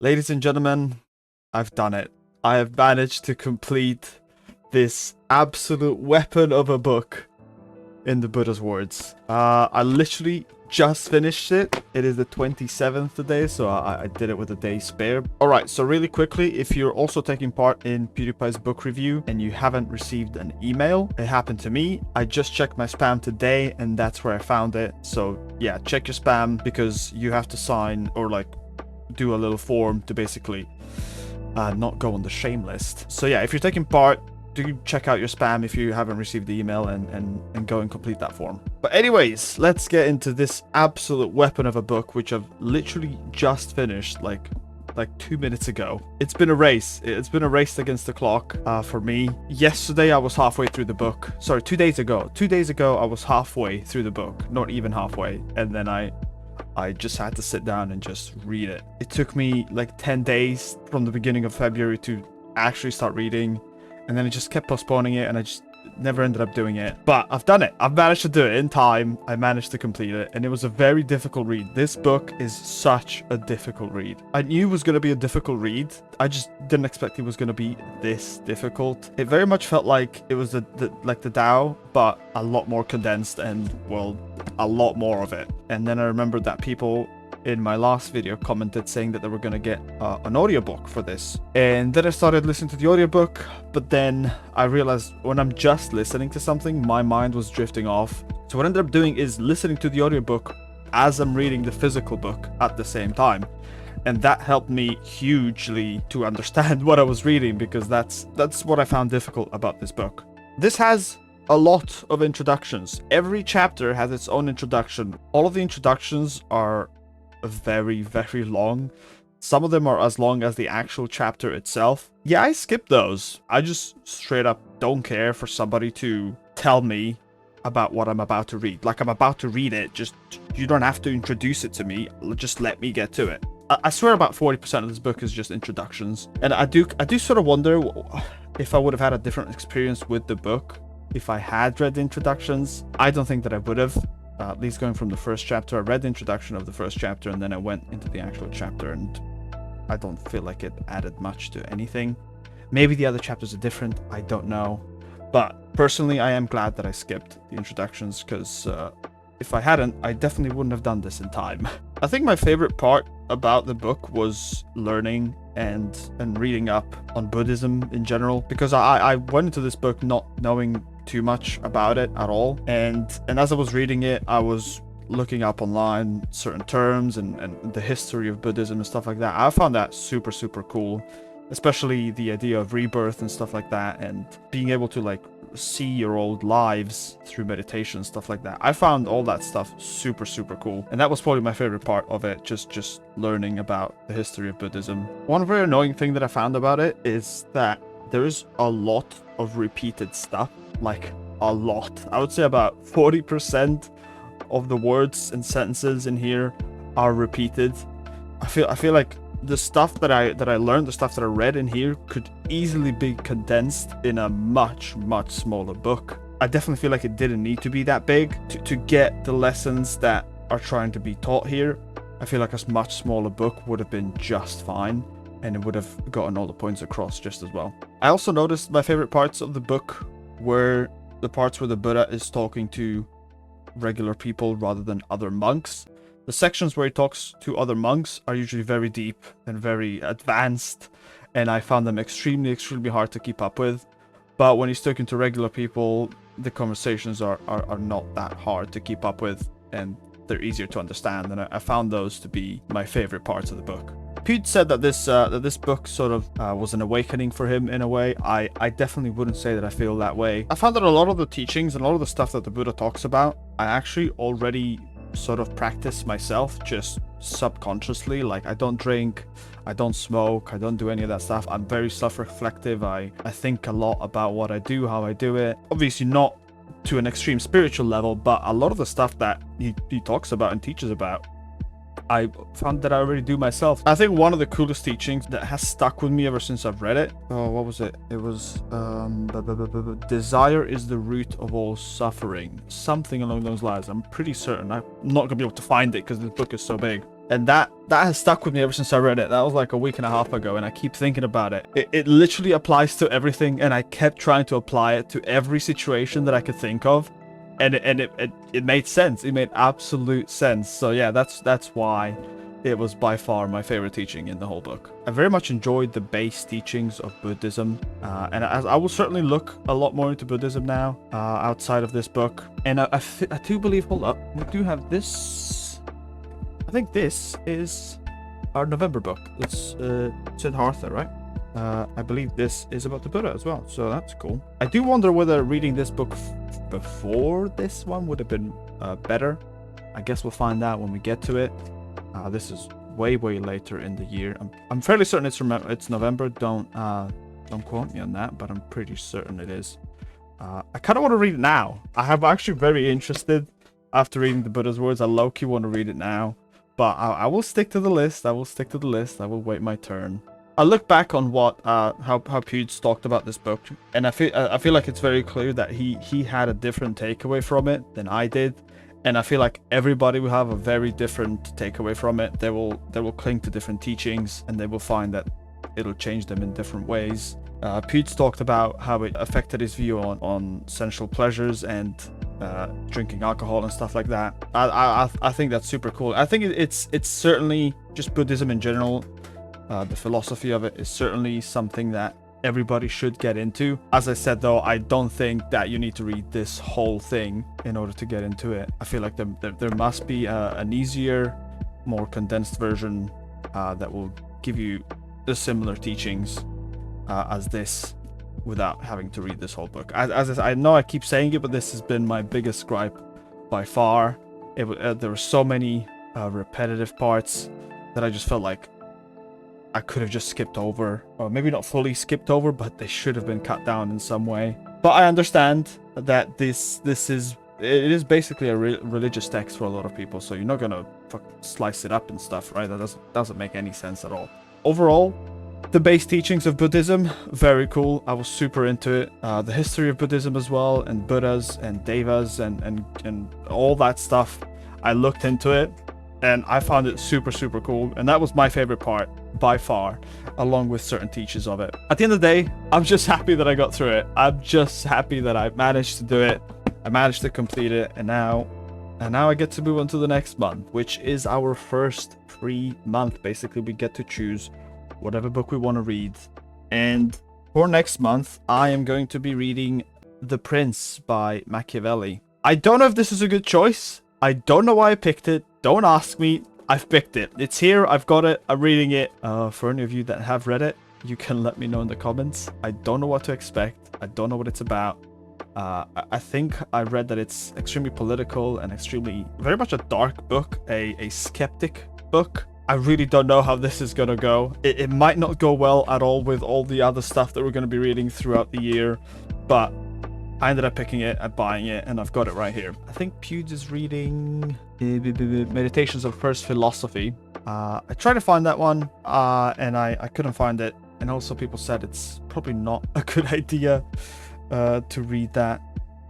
Ladies and gentlemen, I've done it. I have managed to complete this absolute weapon of a book, in the Buddha's words. I literally just finished it. It is the 27th today, so I did it with a day spare. Alright, so really quickly, if you're also taking part in PewDiePie's book review and you haven't received an email, it happened to me. I just checked my spam today and that's where I found it. So yeah, check your spam because you have to sign or like do a little form to basically not go on the shame list. So yeah, if you're taking part, do check out your spam if you haven't received the email and go and complete that form. But anyways, let's get into this absolute weapon of a book, which I've literally just finished like 2 minutes ago. It's been a race. It's been a race against the clock for me. Yesterday I was halfway through the book. Sorry, 2 days ago. 2 days ago I was halfway through the book, not even halfway, and then I just had to sit down and just read it. It took me like 10 days from the beginning of February to actually start reading, and then I just kept postponing it and I just never ended up doing it. But I've done it. I've managed to do it in time. I managed to complete it, and it was a very difficult read. This book is such a difficult read. I knew it was going to be a difficult read. I just didn't expect it was going to be this difficult. It very much felt like it was like the Tao, but a lot more condensed and, well, a lot more of it. And then I remembered that people in my last video commented saying that they were going to get an audiobook for this, and then I started listening to the audiobook, but then I realized when I'm just listening to something, my mind was drifting off. So what I ended up doing is listening to the audiobook as I'm reading the physical book at the same time, and that helped me hugely to understand what I was reading, because that's what I found difficult about this book. This has a lot of introductions. Every chapter has its own introduction. All of the introductions are very, very long. Some of them are as long as the actual chapter itself. Yeah, I skipped those. I just straight up don't care for somebody to tell me about what I'm about to read. Like, I'm about to read it, just you don't have to introduce it to me, just let me get to it. I swear about 40% of this book is just introductions, and I do sort of wonder if I would have had a different experience with the book if I had read the introductions. I don't think that I would have. At least going from the first chapter, I read the introduction of the first chapter and then I went into the actual chapter, and I don't feel like it added much to anything. Maybe the other chapters are different, I don't know. But personally, I am glad that I skipped the introductions, because if I hadn't, I definitely wouldn't have done this in time. I think my favorite part about the book was learning and reading up on Buddhism in general, because I went into this book not knowing too much about it at all, and as I was reading it, I was looking up online certain terms and the history of Buddhism and stuff like that. I found that super cool, especially the idea of rebirth and stuff like that, and being able to like see your old lives through meditation, stuff like that. I found all that stuff super cool, and that was probably my favorite part of it, just learning about the history of Buddhism. One very annoying thing that I found about it is that there is a lot of repeated stuff, like a lot. I would say about 40% of the words and sentences in here are repeated. I feel like the stuff that I learned, the stuff that I read in here could easily be condensed in a much smaller book. I definitely feel like it didn't need to be that big to get the lessons that are trying to be taught here. I feel like a much smaller book would have been just fine, and it would have gotten all the points across just as well. I also noticed my favorite parts of the book were the parts where the Buddha is talking to regular people rather than other monks. The sections where he talks to other monks are usually very deep and very advanced, and I found them extremely hard to keep up with. But when he's talking to regular people, the conversations are not that hard to keep up with, and they're easier to understand, and I found those to be my favorite parts of the book. Pewd said that this book sort of was an awakening for him in a way. I definitely wouldn't say that I feel that way. I found that a lot of the teachings and a lot of the stuff that the Buddha talks about, I actually already sort of practice myself, just subconsciously. Like, I don't drink, I don't smoke, I don't do any of that stuff. I'm very self-reflective. I think a lot about what I do, how I do it. Obviously not to an extreme spiritual level, but a lot of the stuff that he talks about and teaches about, I found that I already do myself. I think one of the coolest teachings that has stuck with me ever since I've read it, what was it? It was desire is the root of all suffering. Something along those lines. I'm pretty certain. I'm not gonna be able to find it because this book is so big. And that has stuck with me ever since I read it. That was like a week and a half ago, and I keep thinking about it. It literally applies to everything, and I kept trying to apply it to every situation that I could think of. And it made sense. It made absolute sense. So yeah, that's why it was by far my favorite teaching in the whole book. I very much enjoyed the base teachings of Buddhism, and I will certainly look a lot more into Buddhism now, outside of this book. And I do believe, hold up, we do have this. I think this is our November book. It's Siddhartha, right? I believe this is about the Buddha as well, so that's cool. I do wonder whether reading this book before this one would have been better. I guess we'll find out when we get to it. This is way later in the year. I'm fairly certain it's November. Don't quote me on that, but I'm pretty certain it is. I kind of want to read it now. I'm actually very interested after reading the Buddha's words. I low-key want to read it now. But I will stick to the list. I will wait my turn. I look back on what how Pewds talked about this book, and I feel like it's very clear that he had a different takeaway from it than I did, and I feel like everybody will have a very different takeaway from it. They will cling to different teachings, and they will find that it'll change them in different ways. Pewds talked about how it affected his view on sensual pleasures and drinking alcohol and stuff like that. I think that's super cool. I think it's certainly just Buddhism in general. The philosophy of it is certainly something that everybody should get into. As I said though, I don't think that you need to read this whole thing in order to get into it. I feel like there must be an easier, more condensed version that will give you the similar teachings as this, without having to read this whole book. As I know I keep saying it, but this has been my biggest gripe by far. There were so many repetitive parts that I just felt like I could have just skipped over, or maybe not fully skipped over, but they should have been cut down in some way. But I understand that it is basically a religious text for a lot of people, so you're not gonna slice it up and stuff, right? That doesn't make any sense at all. Overall, the base teachings of Buddhism, very cool. I was super into it. The history of Buddhism as well, and Buddhas and Devas and all that stuff. I looked into it, and I found it super cool. And that was my favorite part by far, along with certain teachers of it. At the end of the day, I'm just happy that I got through it. I'm just happy that I managed to do it. I managed to complete it, and now I get to move on to the next month, which is our first free month. Basically, we get to choose whatever book we want to read. And for next month, I am going to be reading The Prince by Machiavelli. I don't know if this is a good choice. I don't know why I picked it. Don't ask me. I've picked it. It's here. I've got it. I'm reading it. For any of you that have read it, you can let me know in the comments. I don't know what to expect. I don't know what it's about. I think I read that it's extremely political and very much a dark book, a skeptic book. I really don't know how this is gonna go. It might not go well at all with all the other stuff that we're gonna be reading throughout the year, but I ended up picking it and buying it, and I've got it right here. I think Pewds is reading Meditations of First Philosophy. I tried to find that one, and I couldn't find it. And also people said it's probably not a good idea to read that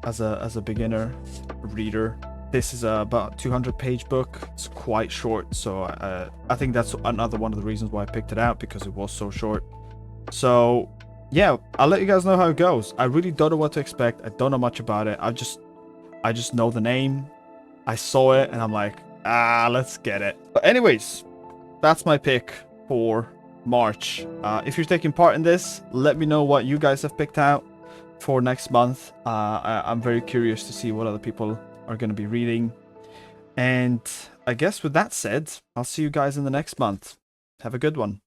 as a beginner reader. This is about 200-page book. It's quite short, so I think that's another one of the reasons why I picked it out, because it was so short. So yeah, I'll let you guys know how it goes. I really don't know what to expect. I don't know much about it. I just know the name. I saw it and I'm like, let's get it. But anyways, that's my pick for March. If you're taking part in this, let me know what you guys have picked out for next month. I'm very curious to see what other people are going to be reading. And I guess with that said, I'll see you guys in the next month. Have a good one.